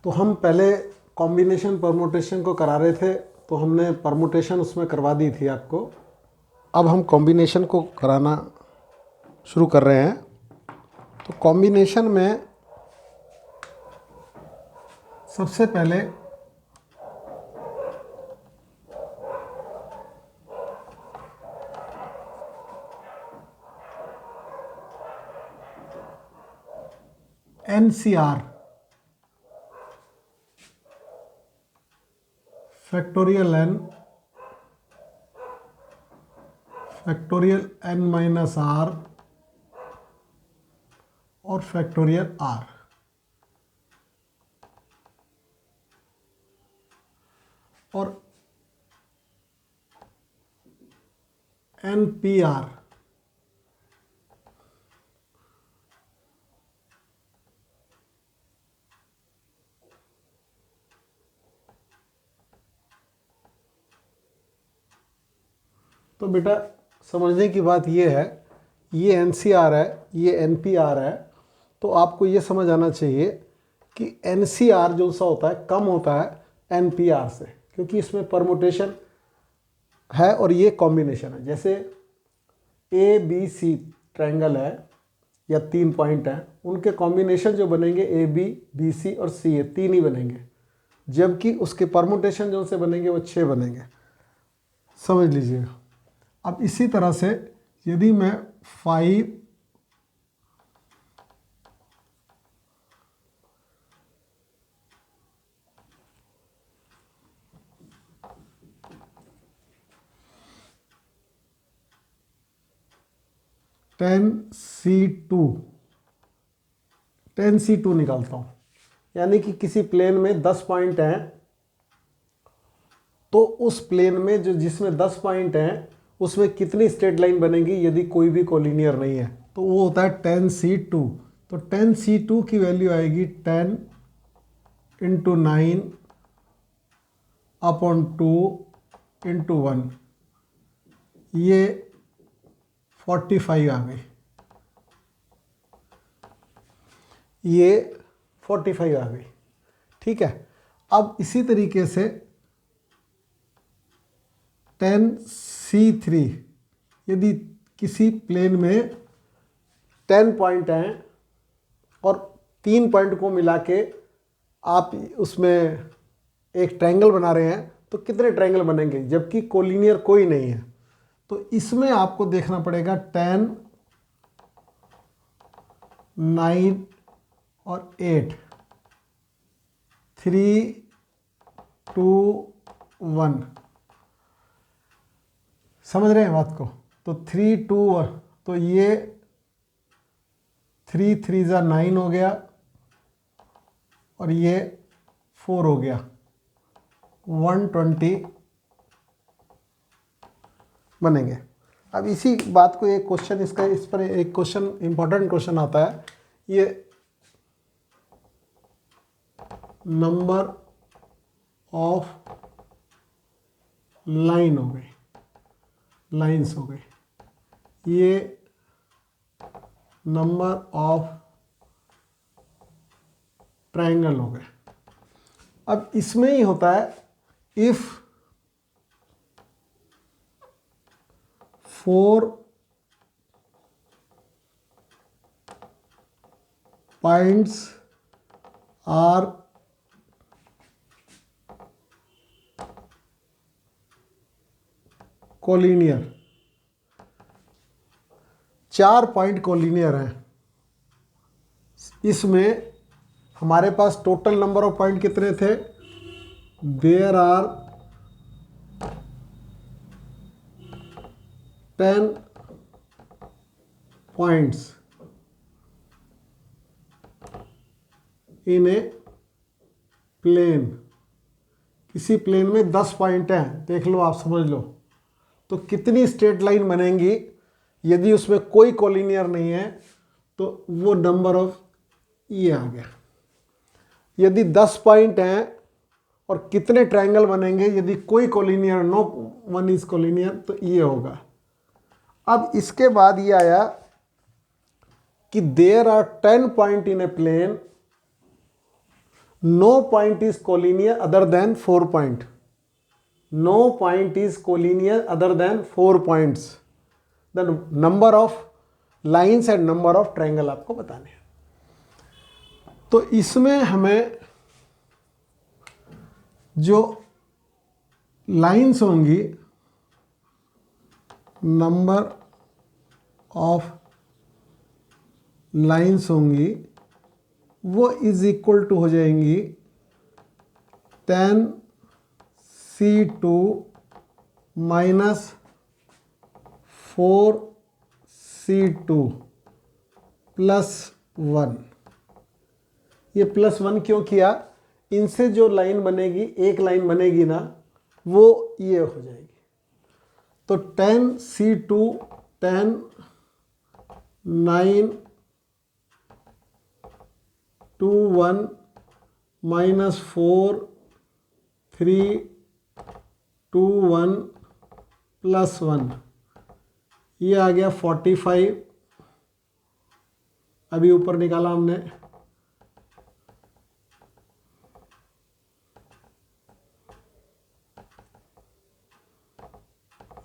तो हम पहले कॉम्बिनेशन परमुटेशन को करा रहे थे, तो हमने परमुटेशन उसमें करवा दी थी आपको। अब हम कॉम्बिनेशन को कराना शुरू कर रहे हैं। तो कॉम्बिनेशन में सबसे पहले NCR factorial n minus r और फैक्टोरियल r, और NPR तो बेटा समझने की बात ये है, ये NCR है, ये NPR है। तो आपको ये समझ आना चाहिए कि NCR जो सा होता है कम होता है NPR से, क्योंकि इसमें परमुटेशन है और ये कॉम्बिनेशन है। जैसे ABC ट्रायंगल है या 3 पॉइंट हैं, उनके कॉम्बिनेशन जो बनेंगे AB, BC और CA 3 ही बनेंगे, जबकि उसके परमुटेशन जो से बनेंगे वो 6 बनेंगे। समझ लीजिएगा। अब इसी तरह से यदि मैं 5 10C2 निकालता हूँ, यानी कि किसी प्लेन में 10 पॉइंट हैं, तो उस प्लेन में जो जिसमें 10 पॉइंट हैं उसमें कितनी स्ट्रेट लाइन बनेगी यदि कोई भी कोलिनियर नहीं है, तो वो होता है 10C2। तो 10C2 की वैल्यू आएगी 10 × 9 अपॉन 2 × 1, ये 45 आ गई, ये 45 आ गई। ठीक है। अब इसी तरीके से 10C3, यदि किसी प्लेन में 10 पॉइंट हैं और 3 पॉइंट को मिला के आप उसमें एक ट्रायंगल बना रहे हैं, तो कितने ट्रायंगल बनेंगे जबकि कोलिनियर कोई नहीं है। तो इसमें आपको देखना पड़ेगा 10, 9 और 8, 3, 2, 1। समझ रहे हैं बात को? तो 3, 2, 1, तो ये 3, 3 × 9 हो गया और ये 4 हो गया, 120 बनेंगे। अब इसी बात को एक क्वेश्चन इसका इस पर एक क्वेश्चन इंपॉर्टेंट क्वेश्चन आता है, ये नंबर ऑफ लाइन हो गई, लाइंस हो गई, ये नंबर ऑफ ट्रायंगल हो गए। अब इसमें ही होता है if 4 points are collinear, 4 point collinear हैं। इसमें हमारे पास टोटल नंबर ऑफ पॉइंट कितने थे? There are 10 points in a plane. किसी प्लेन में 10 पॉइंट हैं, देख लो, आप समझ लो। तो कितनी स्ट्रेट लाइन बनेंगी यदि उसमें कोई कोलिनियर नहीं है? तो वो नंबर ऑफ ये आ गया। यदि 10 पॉइंट हैं और कितने ट्रायंगल बनेंगे यदि कोई collinear, no one is collinear, तो ये होगा। अब इसके बाद ये आया कि there are 10 point in a plane no point is collinear other than 4 point, no point is collinear other than 4 points, the number of lines and number of triangle आपको बताने हैं। तो इसमें हमें जो लाइन्स होंगी, नंबर ऑफ लाइन्स होंगी वो इज इक्वल टू हो जाएंगी tan C2 minus 4C2 plus 1। ये प्लस 1 क्यों किया? इनसे जो लाइन बनेगी, एक लाइन बनेगी ना, वो ये हो जाएगी। तो tan C2 tan 9 2 1 minus 4 3 2 1 plus 1, ये आ गया 45। अभी ऊपर निकाला हमने,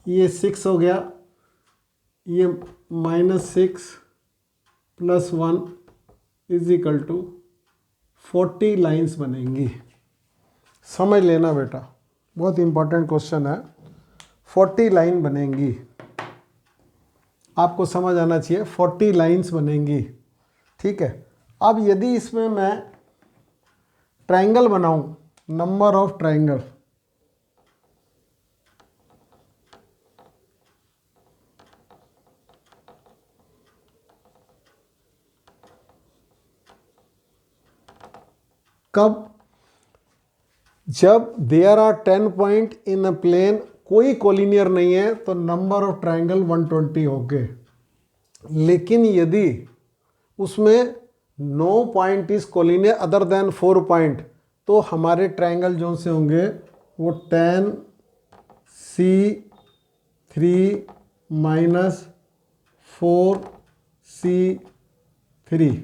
ये 6 हो गया, ये -6 plus 1 is equal to 40 lines बनेंगी। समझ लेना बेटा, बहुत इंपॉर्टेंट क्वेश्चन है। 40 लाइन बनेंगी, आपको समझ आना चाहिए, 40 लाइंस बनेंगी। ठीक है। अब यदि इसमें मैं ट्रायंगल बनाऊं, नंबर ऑफ ट्रायंगल, कब? जब there are 10 point in a plane, कोई कोलिनियर नहीं है, तो नंबर ऑफ ट्रायंगल 120 हो गए। लेकिन यदि उसमें no point is collinear other than 4 point, तो हमारे ट्रायंगल जो से होंगे वो tan C3 माइनस 4C3।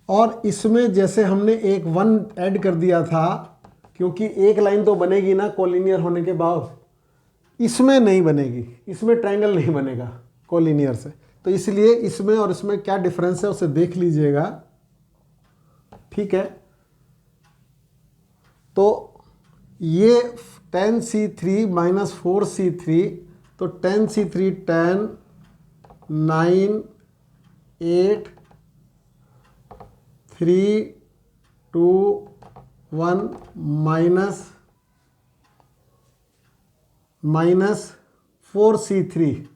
और इसमें जैसे हमने एक 1 ऐड कर दिया था, क्योंकि एक लाइन तो बनेगी ना कोलिनियर होने के बाद, इसमें नहीं बनेगी, इसमें ट्रायंगल नहीं बनेगा कोलिनियर से। तो इसलिए इसमें और इसमें क्या डिफरेंस है उसे देख लीजिएगा। ठीक है। तो ये tan C3 माइनस 4C3, तो tan C3 tan 9 8 3 2 1 minus 4C3,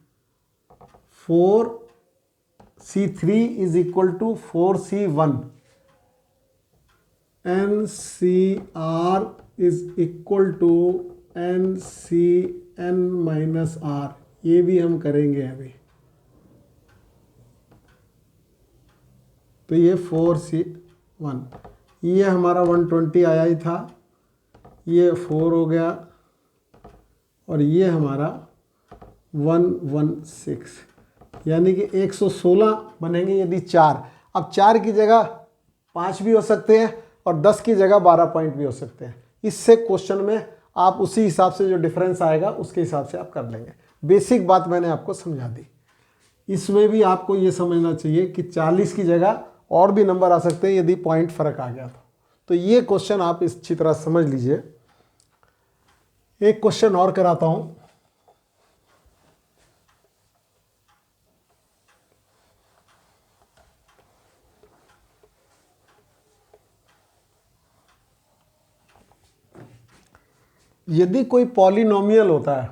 4C3 is equal to 4C1, NCR is equal to NCN minus R। ये भी हम करेंगे अभी। तो ये 4C1, ये हमारा 120 आया ही था, ये 4 हो गया, और ये हमारा 116, यानी कि 116 बनेंगे यदि 4। अब 4 की जगह 5 भी हो सकते हैं और 10 की जगह 12 पॉइंट भी हो सकते हैं। इससे क्वेश्चन में आप उसी हिसाब से जो डिफरेंस आएगा उसके हिसाब से आप कर लेंगे। बेसिक बात मैंने आपको समझा दी। इसमें भी आपको ये समझना चाहिए कि 40 की जगह और भी नंबर आ सकते हैं यदि पॉइंट फर्क आ गया तो ये क्वेश्चन आप इस अच्छी तरह समझ लीजिए। एक क्वेश्चन और कराता हूं। यदि कोई पॉलिनोमियल होता है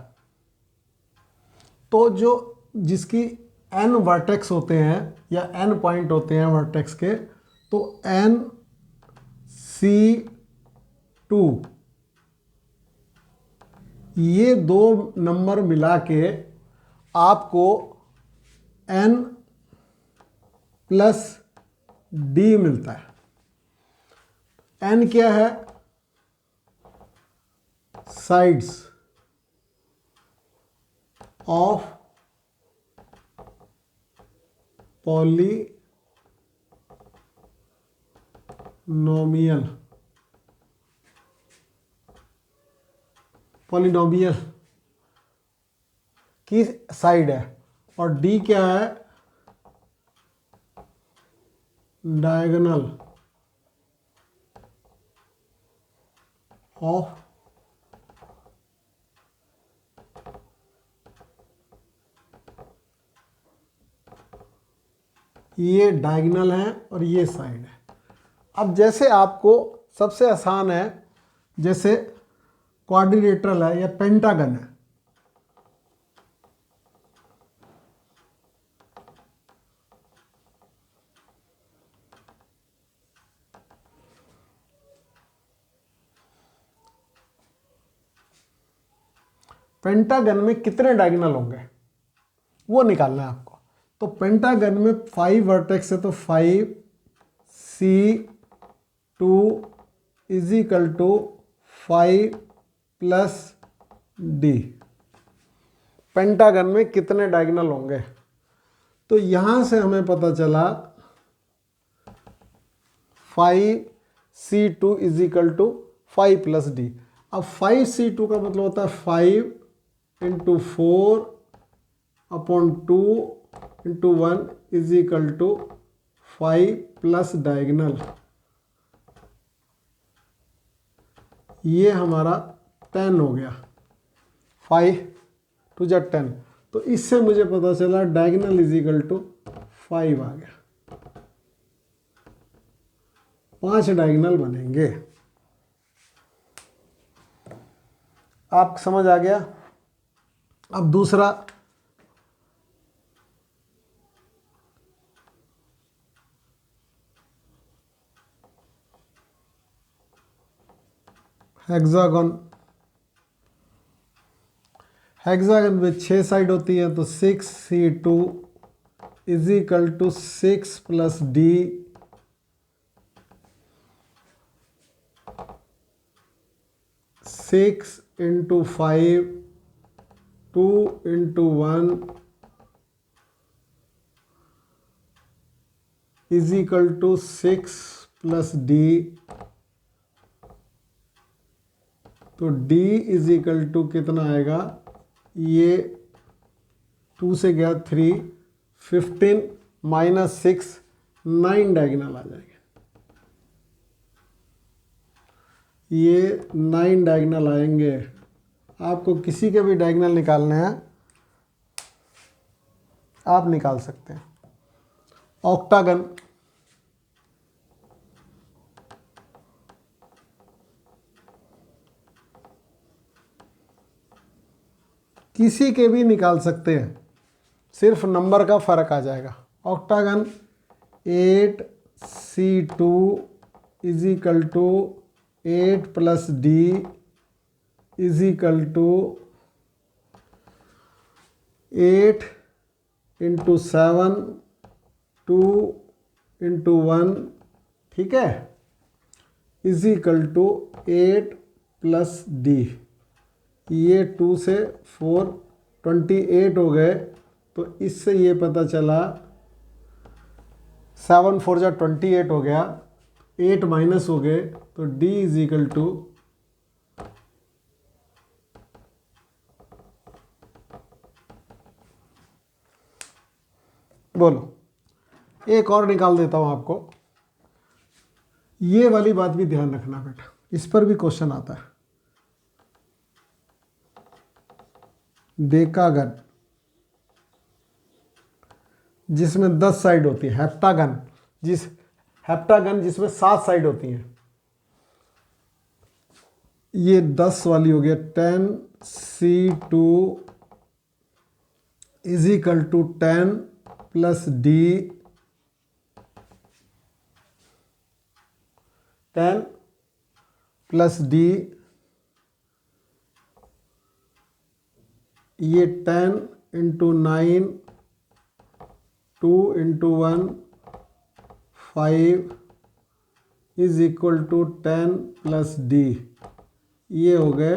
तो जो जिसकी n वर्टेक्स होते हैं या n पॉइंट होते हैं वर्टेक्स के, तो NC2 ये दो नंबर मिला के आपको n प्लस d मिलता है। n क्या है? Sides of polynomial. नोमियल पॉलिनोमियल की साइड है, और डी क्या है, डायगोनल ऑफ ये डायगोनल है और ये साइड है। अब जैसे आपको सबसे आसान है, जैसे क्वाड्रिलेटरल है या पेंटागन है, पेंटागन में कितने डायगोनल होंगे वो निकालना है आपको। तो पेंटागन में 5 वर्टेक्स है, तो 5C2 is equal to 5 plus D. Pentagon में कितने डायगोनल होंगे, तो यहां से हमें पता चला 5C2 is equal to 5 plus D. अब 5C2 का मतलब होता है 5 into 4 upon 2 into 1 is equal to 5 plus diagonal, ये हमारा 10 हो गया, 5 टू जा 10। तो इससे मुझे पता चला डायगोनल इज इक्वल टू 5 आ गया। 5 डायगोनल बनेंगे। आप समझ आ गया। अब दूसरा, हेक्सागन। हेक्सागन में 6 साइड होती है, तो 6C2 is equal to 6 plus D, 6 into 5, 2 into 1 is equal to 6 plus D. तो D इज इक्वल टू कितना आएगा, ये 2 से गया 3, 15 माइनस 6, 9 डायगोनल आ जाएंगे। ये 9 डायगोनल आएंगे। आपको किसी के भी डायगोनल निकालने हैं, आप निकाल सकते हैं। ऑक्टागन, किसी के भी निकाल सकते हैं, सिर्फ नंबर का फर्क आ जाएगा। Octagon 8C2 is equal to 8 plus D is equal to 8 into 7, 2 into 1, ठीक है, is equal to 8 plus D. ये 2 से 4, 28 हो गए। तो इससे ये पता चला 7 4 जा 28 हो गया, 8 माइनस हो गए, तो D इज इक्वल टू बोलो, एक और निकाल देता हूं आपको। ये वाली बात भी ध्यान रखना बेटा, इस पर भी क्वेश्चन आता है। डेकागन जिसमें 10 साइड होती है, हेप्टागन जिसमें 7 साइड होती हैं। ये 10 वाली हो गया, 10C2 is equal to 10 plus D, 10 plus D, ये 10 into 9, 2 into 1, 5 is equal to 10 plus D. ये हो गए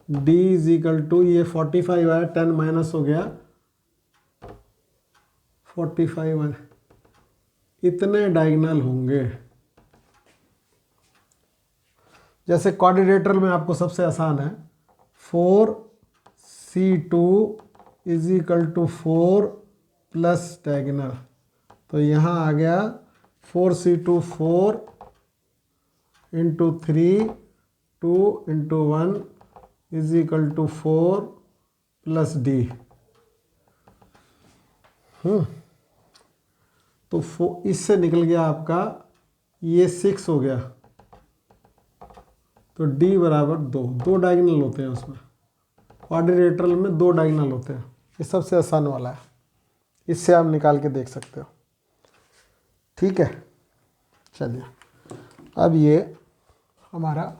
D इज इक्वल टू, ये 45 आया, 10 माइनस हो गया, 45 आया। इतने डायगोनल होंगे। जैसे क्वाड्रिलेटरल में आपको सबसे आसान है 4c2 is equal to 4 plus diagonal, तो यहाँ आ गया 4c2 4 into 3 2 into 1 is equal to 4 plus D. तो इससे निकल गया आपका ये 6 हो गया, तो डी बराबर 2 डायगोनल होते हैं उसमें, क्वाड्रिलेटरल में 2 डायगोनल होते हैं। ये सबसे आसान वाला है, इससे आप निकाल के देख सकते हो। ठीक है, चलिए अब ये हमारा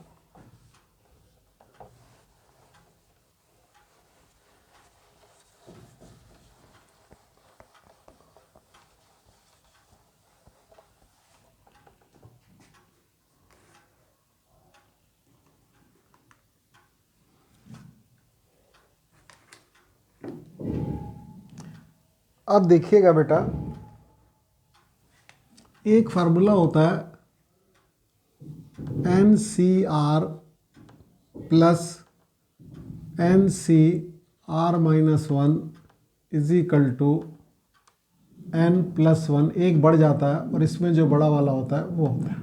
अब देखिएगा बेटा, एक फार्मूला होता है NCR plus NCR-1 is equal to N+1, एक बढ़ जाता है और इसमें जो बड़ा वाला होता है वो होता है।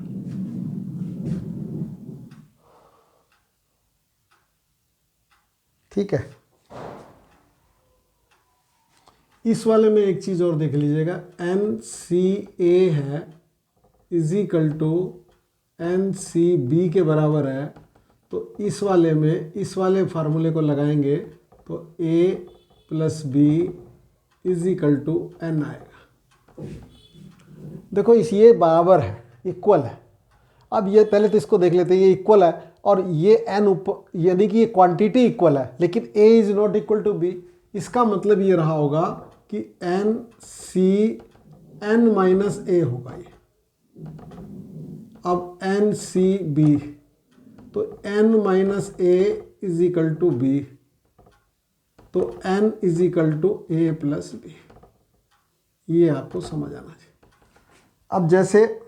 ठीक है, इस वाले में एक चीज़ और देख लीजिएगा, NCA है इज इक्वल टू NCB के बराबर है, तो इस वाले में इस वाले फार्मूले को लगाएंगे तो A plus B is equal to N आएगा। देखो ये बराबर है, इक्वल है। अब ये पहले तो इसको देख लेते हैं, ये इक्वल है और ये N ऊपर, यानी कि ये क्वांटिटी इक्वल है, लेकिन A is not equal to B। इसका मतलब ये रहा होगा कि N होगा ये। अब NCB, तो N-A is equal to B, तो N is equal to A plus B। ये आपको समझ आना चाहिए। अब जैसे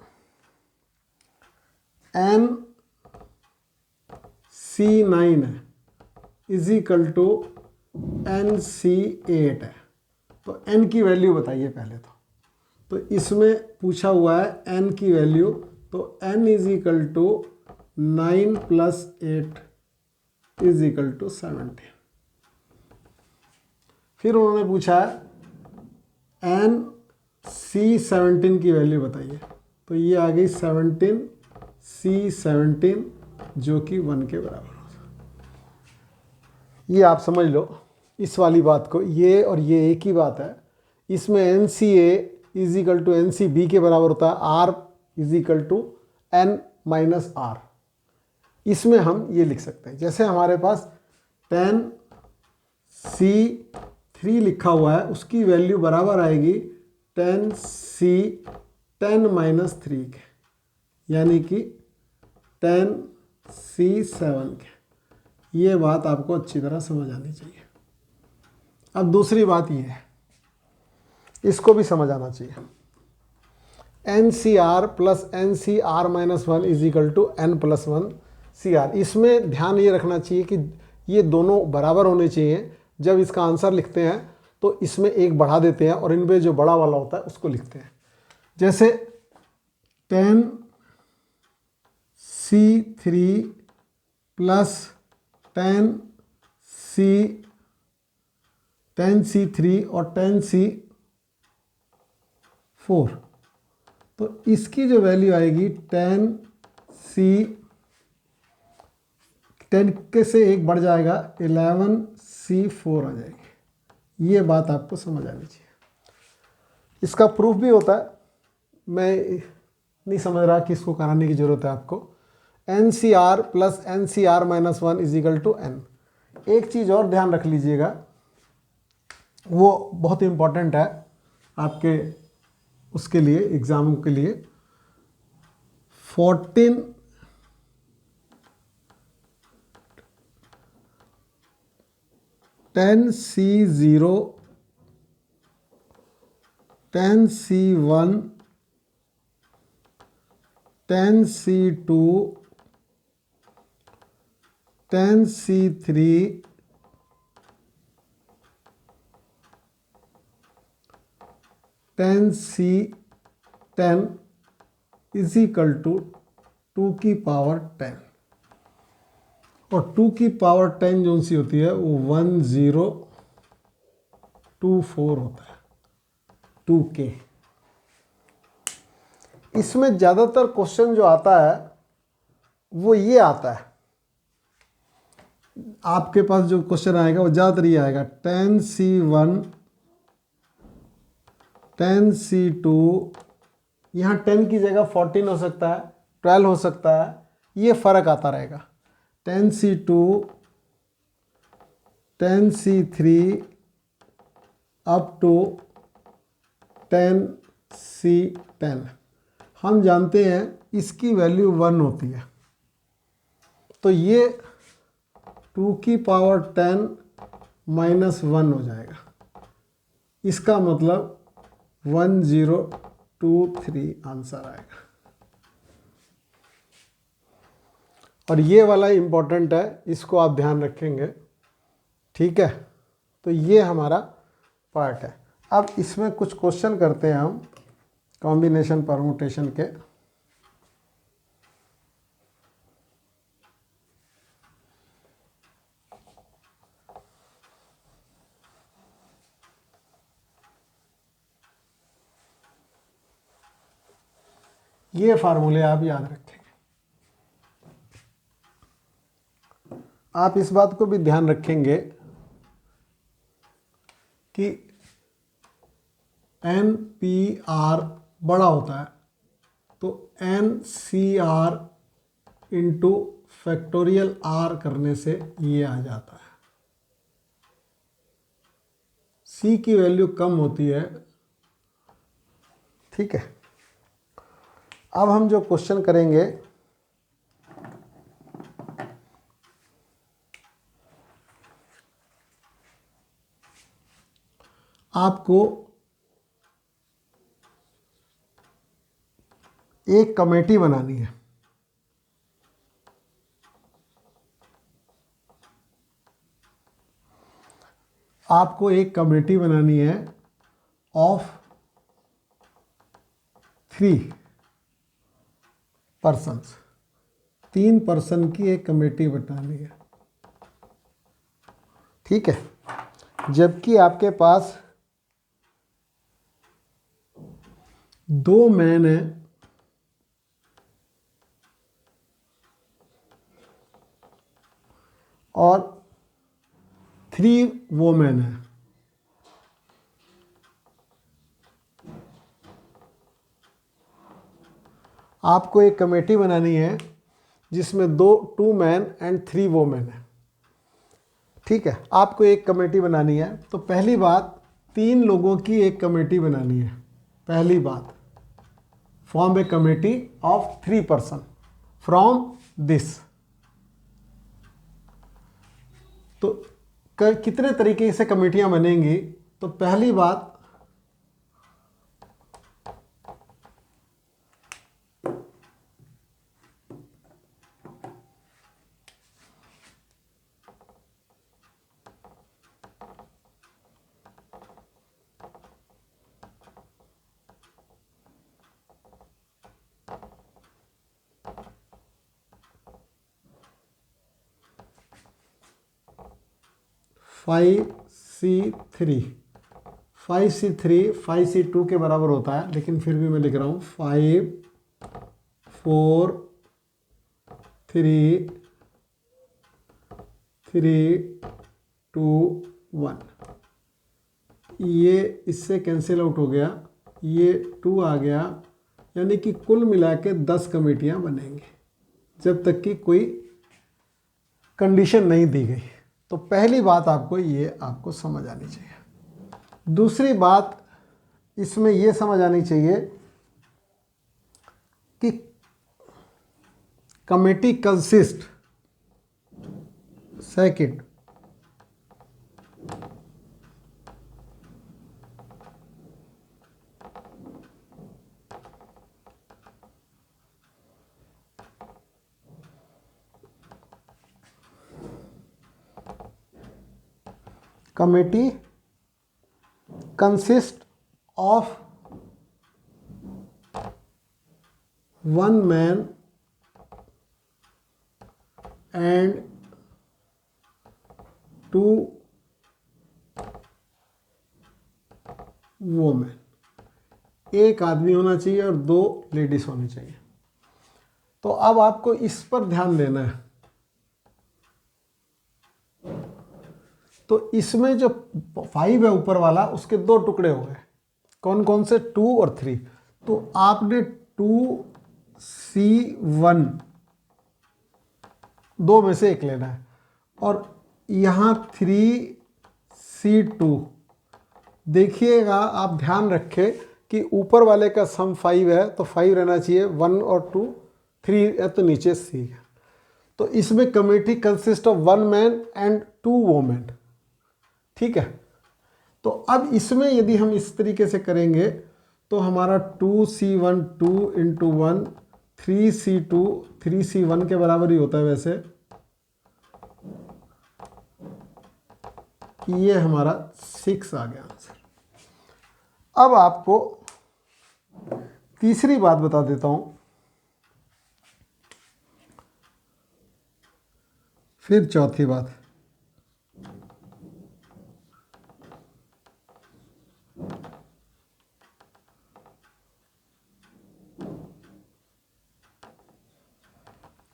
NC9 है इज इक्वल टू NC8 है, तो N की वैल्यू बताइए पहले तो इसमें पूछा हुआ है N की वैल्यू, तो N is equal to 9 plus 8 is equal to 17। फिर उन्होंने पूछा है NC17 की वैल्यू बताइए, तो ये आ गई 17 C17 जो कि 1 के बराबर होता है। ये आप समझ लो इस वाली बात को, ये और ये एक ही बात है। इसमें NCA is equal to NCB के बराबर होता है, R is equal to N minus R। इसमें हम ये लिख सकते हैं, जैसे हमारे पास 10C3 लिखा हुआ है, उसकी वैल्यू बराबर आएगी 10C10 माइनस 3 के, यानी कि 10C7 के। ये बात आपको अच्छी तरह समझ आनी चाहिए। अब दूसरी बात ये है, इसको भी समझ आना चाहिए। NCR plus NCR-1 is equal to N+1 CR। इसमें ध्यान ये रखना चाहिए कि ये दोनों बराबर होने चाहिए। जब इसका आंसर लिखते हैं तो इसमें एक बढ़ा देते हैं और इनमें जो बड़ा वाला होता है उसको लिखते हैं। जैसे 10C3 प्लस 10C3 और 10C4, तो इसकी जो वैल्यू आएगी 10 के से एक बढ़ जाएगा 11C4 आ जाएगी। ये बात आपको समझ आनी चाहिए। इसका प्रूफ भी होता है, मैं नहीं समझ रहा कि इसको कराने की ज़रूरत है आपको। NCR plus NCR-1 is equal to N। एक चीज़ और ध्यान रख लीजिएगा, वो बहुत इम्पॉर्टेंट है आपके उसके लिए, एग्जामों के लिए। 14 10C0 10C1 10C2 10C3 10C10 is equal to 2 की पावर 10, और 2 की पावर 10 जो सी होती है वो 1024 होता है, 2K। इसमें ज़्यादातर क्वेश्चन जो आता है वो ये आता है, आपके पास जो क्वेश्चन आएगा वो ज़्यादातर ये आएगा 10C1 10C2, यहाँ 10 की जगह 14 हो सकता है, 12 हो सकता है, ये फ़र्क आता रहेगा। 10C2 10C3 up to 10C10। हम जानते हैं इसकी वैल्यू 1 होती है, तो ये 2 की पावर 10 माइनस 1 हो जाएगा। इसका मतलब 1023 आंसर आएगा। और ये वाला इम्पोर्टेंट है, इसको आप ध्यान रखेंगे, ठीक है। तो ये हमारा पार्ट है। अब इसमें कुछ क्वेश्चन करते हैं हम कॉम्बिनेशन परमुटेशन के। ये फार्मूले आप याद रखेंगे। आप इस बात को भी ध्यान रखेंगे कि NPR बड़ा होता है तो NCR इंटू फैक्टोरियल R करने से ये आ जाता है। C की वैल्यू कम होती है, ठीक है। अब हम जो क्वेश्चन करेंगे आपको एक कमेटी बनानी है। आपको एक कमेटी बनानी है ऑफ 3 पर्सन्स, 3 पर्सन की एक कमेटी बनानी है, ठीक है। जबकि आपके पास 2 मैन है और 3 वोमेन है। आपको एक कमेटी बनानी है जिसमें 2 मैन एंड 3 वोमेन है, ठीक है। आपको एक कमेटी बनानी है तो पहली बात 3 लोगों की एक कमेटी बनानी है। पहली बात, form A committee of 3 person from this. तो कितने तरीके से कमेटियां बनेंगी? तो पहली बात, (5C3) 5C2 के बराबर होता है, लेकिन फिर भी मैं लिख रहा हूं 5 4 3 3 2 1। ये इससे कैंसिल आउट हो गया, ये 2 आ गया, यानी कि कुल मिला के 10 कमेटियां बनेंगी जब तक कि कोई कंडीशन नहीं दी गई। तो पहली बात आपको समझ आनी चाहिए। दूसरी बात इसमें ये समझ आनी चाहिए कि committee consist, second, committee consist of 1 man and 2 women. एक आदमी होना चाहिए और 2 लेडीज होनी चाहिए। तो अब आपको इस पर ध्यान देना है। तो इसमें जो 5 है ऊपर वाला, उसके 2 टुकड़े हो गए। कौन कौन से? 2 और 3। तो आपने 2C1 2 में से एक लेना है, और यहाँ 3C2। देखिएगा, आप ध्यान रखें कि ऊपर वाले का सम 5 है तो 5 रहना चाहिए, 1 और 2, 3 है तो नीचे C है। तो इसमें committee consist of 1 man and 2 women. ठीक है। तो अब इसमें यदि हम इस तरीके से करेंगे तो हमारा 2C1 2 × 1, 3C2 3C1 के बराबर ही होता है वैसे। ये हमारा 6 आ गया आंसर। अब आपको तीसरी बात बता देता हूं, फिर चौथी बात।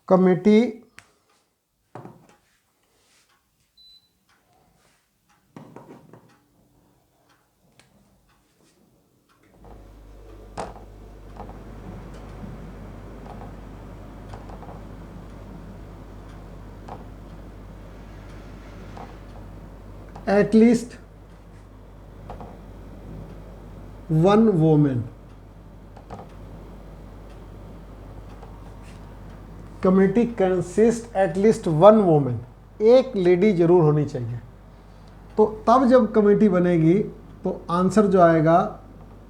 Committee at least 1 woman। Committee consist at least 1 women, एक लेडी जरूर होनी चाहिए। तो तब जब कमेटी बनेगी तो आंसर जो आएगा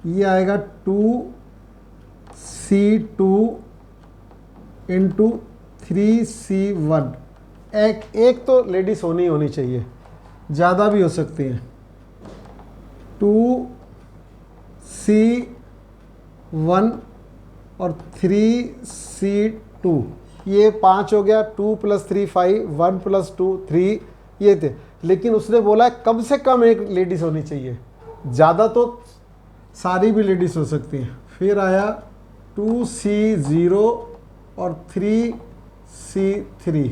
ये आएगा 2C2 × 3C1। एक तो लेडीज होनी चाहिए, ज़्यादा भी हो सकती हैं। 2C1 और 3C2, ये 5 हो गया। 2 + 3 5, 1 + 2 3, ये थे। लेकिन उसने बोला कम से कम एक लेडीज होनी चाहिए, ज़्यादा तो सारी भी लेडीज हो सकती हैं। फिर आया 2C0 और 3C3।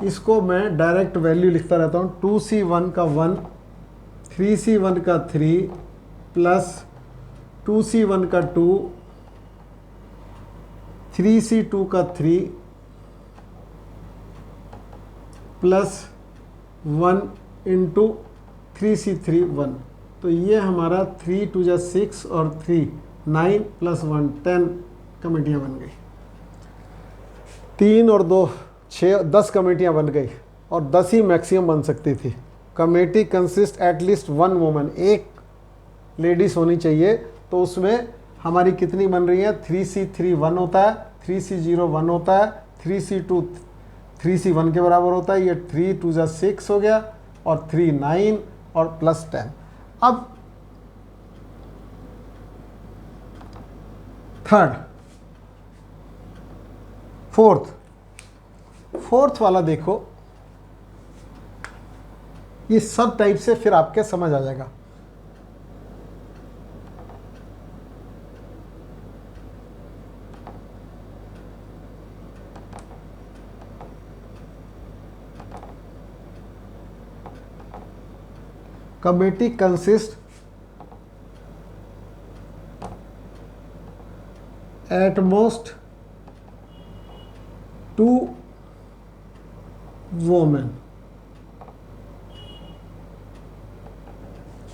इसको मैं डायरेक्ट वैल्यू लिखता रहता हूँ। 2C1 का 1, 3C1 का 3 प्लस 2C1 का 2, 3C2 का 3 प्लस 1 × 3C3 1। तो ये हमारा 3 × 2 = 6 और 3 9 + 1 10 कमेटियाँ बन गई। 3 और 2 6 10 कमेटियाँ बन गई, और 10 ही मैक्सिमम बन सकती थी। Committee consist at least 1 woman, एक लेडीज होनी चाहिए। तो उसमें हमारी कितनी बन रही है? 3C3 1 होता है, 3C0 1 होता है, 3C2 3C1 के बराबर होता है। ये 3 × 2 = 6 हो गया, और 3 9 और प्लस 10। अब थर्ड, फोर्थ वाला देखो, ये सब टाइप से फिर आपके समझ आ जाएगा। Committee consist at most 2 women.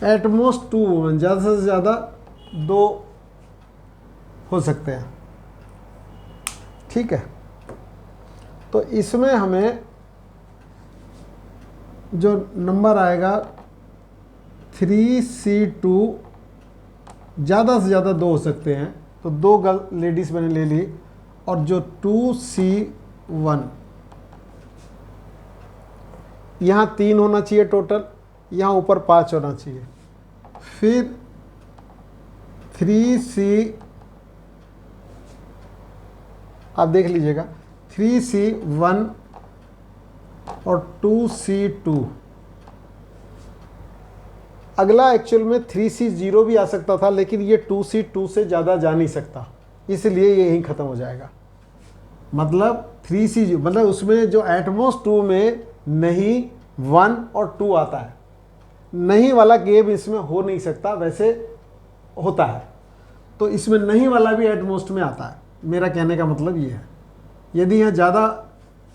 At most 2 women, ज़्यादा से ज़्यादा 2 हो सकते हैं। ठीक है। तो इसमें हमें जो नंबर आएगा 3C2, ज़्यादा से ज़्यादा 2 हो सकते हैं, तो 2 लेडीज़ मैंने ले ली। और जो 2C1, यहाँ 3 होना चाहिए टोटल, यहाँ ऊपर 5 होना चाहिए। फिर 3C, आप देख लीजिएगा 3C1 और 2C2। अगला एक्चुअल में 3C0 भी आ सकता था, लेकिन ये 2C2 से ज़्यादा जा नहीं सकता, इसलिए ये यहीं ख़त्म हो जाएगा। मतलब 3C मतलब उसमें जो एटमॉस 2 में नहीं 1 और 2 आता है, नहीं वाला गेम इसमें हो नहीं सकता, वैसे होता है। तो इसमें नहीं वाला भी एटमोस्ट में आता है। मेरा कहने का मतलब ये है, यदि यहाँ ज़्यादा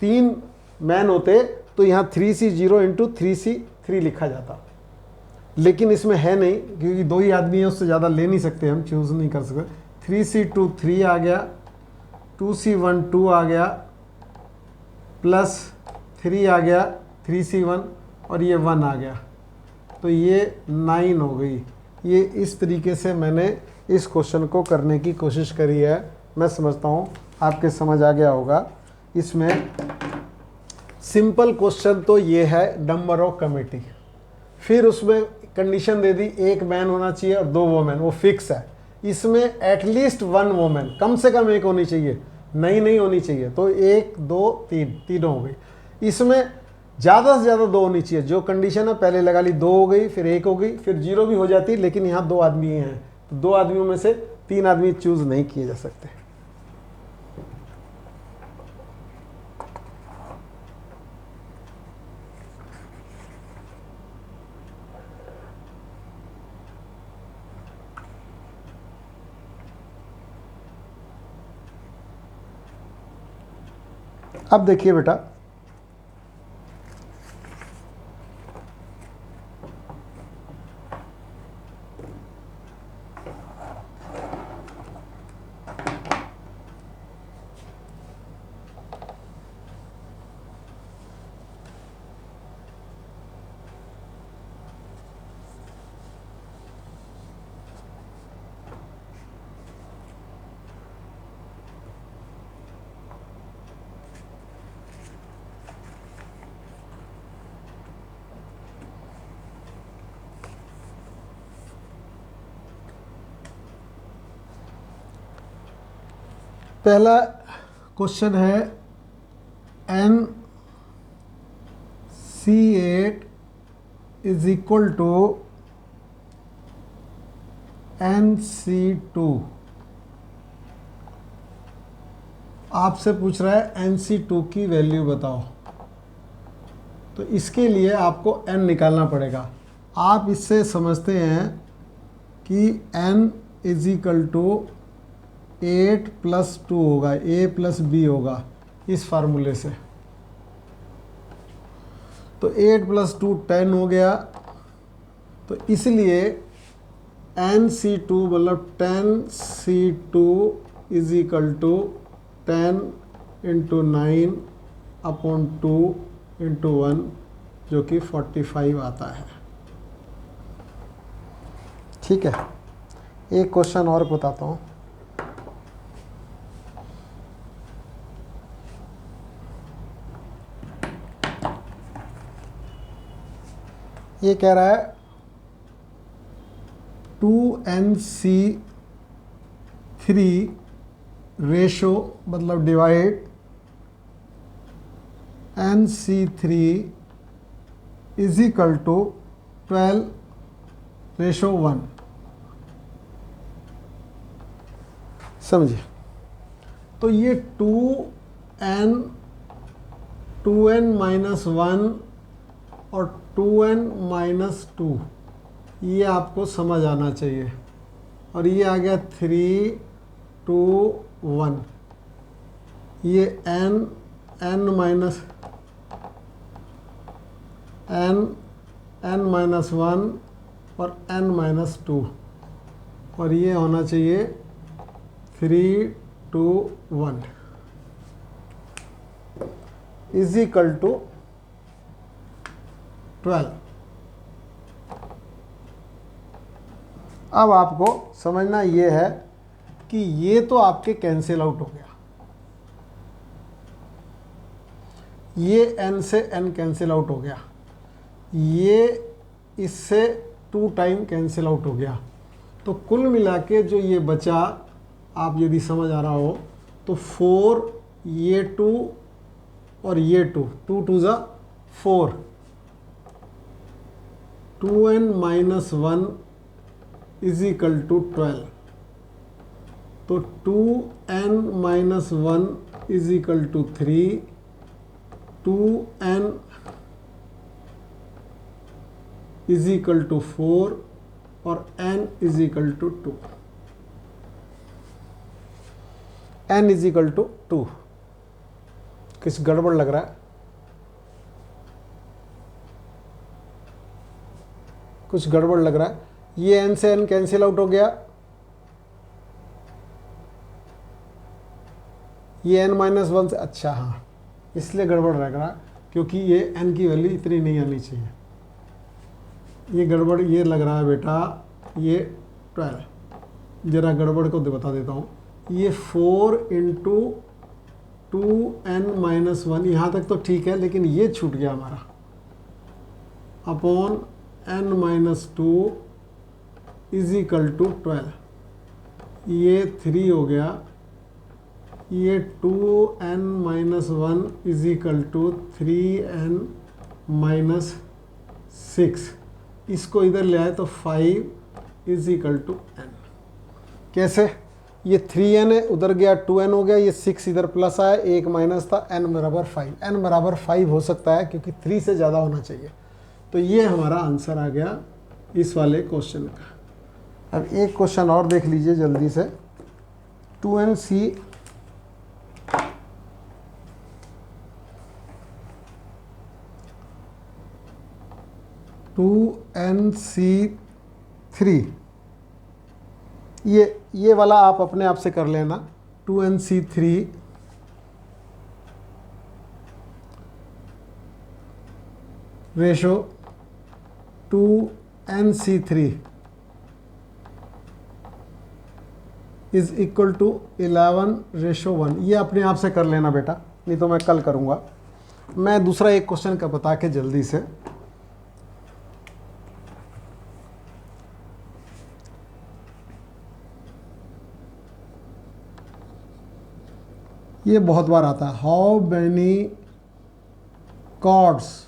3 मैन होते तो यहाँ 3C0 इंटू 3C3 लिखा जाता, लेकिन इसमें है नहीं, क्योंकि 2 ही आदमी है, उससे ज़्यादा ले नहीं सकते, हम चूज़ नहीं कर सकते। 3C2 3 आ गया, 2C1 2 आ गया, प्लस 3 आ गया 3C1, और ये 1 आ गया, तो ये 9 हो गई। ये इस तरीके से मैंने इस क्वेश्चन को करने की कोशिश करी है। मैं समझता हूँ आपके समझ आ गया होगा। इसमें सिंपल क्वेश्चन तो ये है नंबर ऑफ कमेटी, फिर उसमें कंडीशन दे दी 1 मैन होना चाहिए और 2 वोमेन, वो फिक्स है। इसमें एटलीस्ट 1 वोमेन, कम से कम 1 होनी चाहिए, नहीं होनी चाहिए, तो 1 2 3 तीनों हो गई। इसमें ज़्यादा से ज़्यादा 2 होनी चाहिए, जो कंडीशन है पहले लगा ली, 2 हो गई, फिर 1 हो गई, फिर 0 भी हो जाती, लेकिन यहाँ 2 आदमी हैं, तो 2 आदमियों में से 3 आदमी चूज नहीं किए जा सकते। अब देखिए बेटा, पहला क्वेश्चन है NC8 is equal to NC2। आपसे पूछ रहा है NC2 की वैल्यू बताओ, तो इसके लिए आपको n निकालना पड़ेगा। आप इससे समझते हैं कि n इज इक्वल टू 8 + 2 होगा, a + b होगा, इस फार्मूले से। तो 8 + 2 10 हो गया, तो इसलिए NC2 मतलब 10C2 इज इक्वल टू 10 × 9/2 × 1, जो कि 45 आता है। ठीक है, एक क्वेश्चन और बताता हूँ। ये कह रहा है 2NC3 रेशो मतलब divide NC3 is equal to 12:1। समझिए, तो ये 2n -1 और 2n -2, ये आपको समझ आना चाहिए। और ये आ गया 3 2 1, ये n -1 और n -2, और ये होना चाहिए 3 2 1 इज इक्वल टू 12। अब आपको समझना ये है कि ये तो आपके कैंसिल आउट हो गया, ये n से n कैंसिल आउट हो गया, ये इससे 2 टाइम कैंसिल आउट हो गया। तो कुल मिला के जो ये बचा, आप यदि समझ आ रहा हो तो 4, ये 2 और ये 2, 2 2 ज़ा 4, 2n minus 1 is equal to 12। तो 2n minus 1 is equal to 3, 2n is equal to 4 और n is equal to 2। n is equal to 2। कुछ गड़बड़ लग रहा है? कुछ गड़बड़ लग रहा है? ये n से n कैंसिल आउट हो गया, ये n माइनस 1 से, अच्छा हाँ, इसलिए गड़बड़ लग रहा क्योंकि ये n की वैल्यू इतनी नहीं आनी चाहिए। ये गड़बड़ ये लग रहा है बेटा, ये 12, जरा गड़बड़ को बता देता हूँ। ये 4 इंटू 2n माइनस 1, यहाँ तक तो ठीक है, लेकिन ये छूट गया हमारा, upon n minus 2 is equal to 12। ये 3 हो गया, ये 2n minus 1 is equal to 3n minus 6। इसको इधर ले आए तो 5 इज इक्वल टू n। कैसे? ये 3n है, उधर गया 2n हो गया, ये 6 इधर प्लस आया, 1 माइनस था, n बराबर 5। n बराबर 5 हो सकता है क्योंकि 3 से ज़्यादा होना चाहिए। तो ये हमारा आंसर आ गया इस वाले क्वेश्चन का। अब एक क्वेश्चन और देख लीजिए जल्दी से। 2nc 2nc3, ये वाला आप अपने आप से कर लेना। 2nc3 ratio 2nc3 is equal to 11:1। ये अपने आप से कर लेना बेटा, नहीं तो मैं कल करूँगा। मैं दूसरा एक क्वेश्चन का बता के जल्दी से, ये बहुत बार आता है। हाउ मैनी कॉर्ड्स,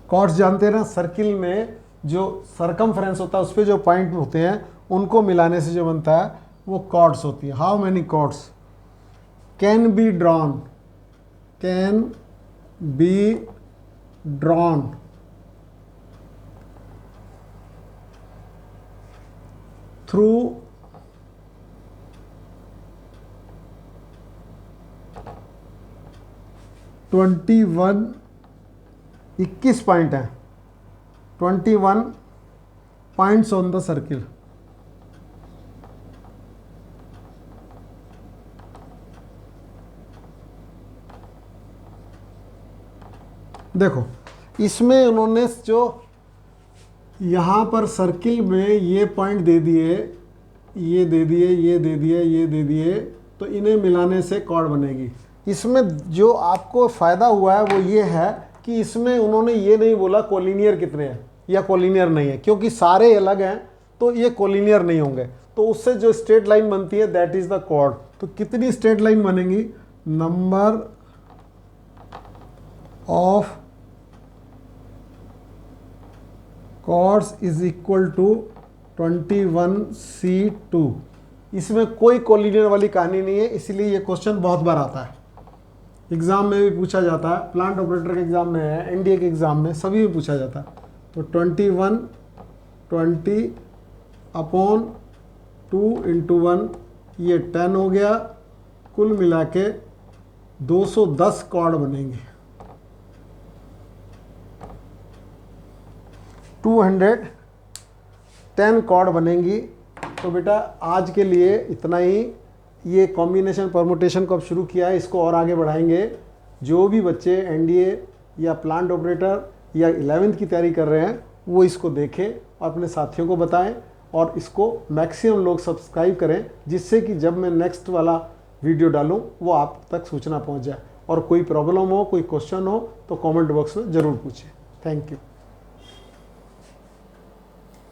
कॉर्ड्स जानते हैं ना, सर्किल में जो सरकमफ्रेंस होता है उस पर जो पॉइंट होते हैं उनको मिलाने से जो बनता है वो कॉर्ड्स होती है। How many chords can be drawn, can be drawn through 21 point है, 21 पॉइंट्स ऑन द सर्किल। देखो इसमें उन्होंने जो यहाँ पर सर्किल में ये पॉइंट दे दिए, ये दे दिए, ये दे दिए, ये दे दिए, तो इन्हें मिलाने से कॉर्ड बनेगी। इसमें जो आपको फ़ायदा हुआ है वो ये है कि इसमें उन्होंने ये नहीं बोला कोलिनियर कितने हैं या कोलिनियर नहीं है, क्योंकि सारे अलग हैं तो ये कोलिनियर नहीं होंगे। तो उससे जो स्ट्रेट लाइन बनती है दैट इज़ द कॉर्ड। तो कितनी स्ट्रेट लाइन बनेंगी? Number of chords is equal to 21c2। इसमें कोई कोलिनियर वाली कहानी नहीं है, इसलिए ये क्वेश्चन बहुत बार आता है, एग्ज़ाम में भी पूछा जाता है, प्लांट ऑपरेटर के एग्ज़ाम में है, एनडीए के एग्ज़ाम में, सभी में पूछा जाता है। तो 21 20 अपॉन 2 इंटू 1, ये 10 हो गया। कुल मिला के 210 कॉर्ड बनेंगे, 210 कॉर्ड बनेंगी। तो बेटा आज के लिए इतना ही। ये कॉम्बिनेशन परमुटेशन को अब शुरू किया है, इसको और आगे बढ़ाएंगे। जो भी बच्चे एनडीए या प्लांट ऑपरेटर या 11th की तैयारी कर रहे हैं वो इसको देखें और अपने साथियों को बताएं, और इसको मैक्सिमम लोग सब्सक्राइब करें, जिससे कि जब मैं नेक्स्ट वाला वीडियो डालूं वो आप तक सूचना पहुंच जाए। और कोई प्रॉब्लम हो, कोई क्वेश्चन हो तो कमेंट बॉक्स में ज़रूर पूछें। Thank you.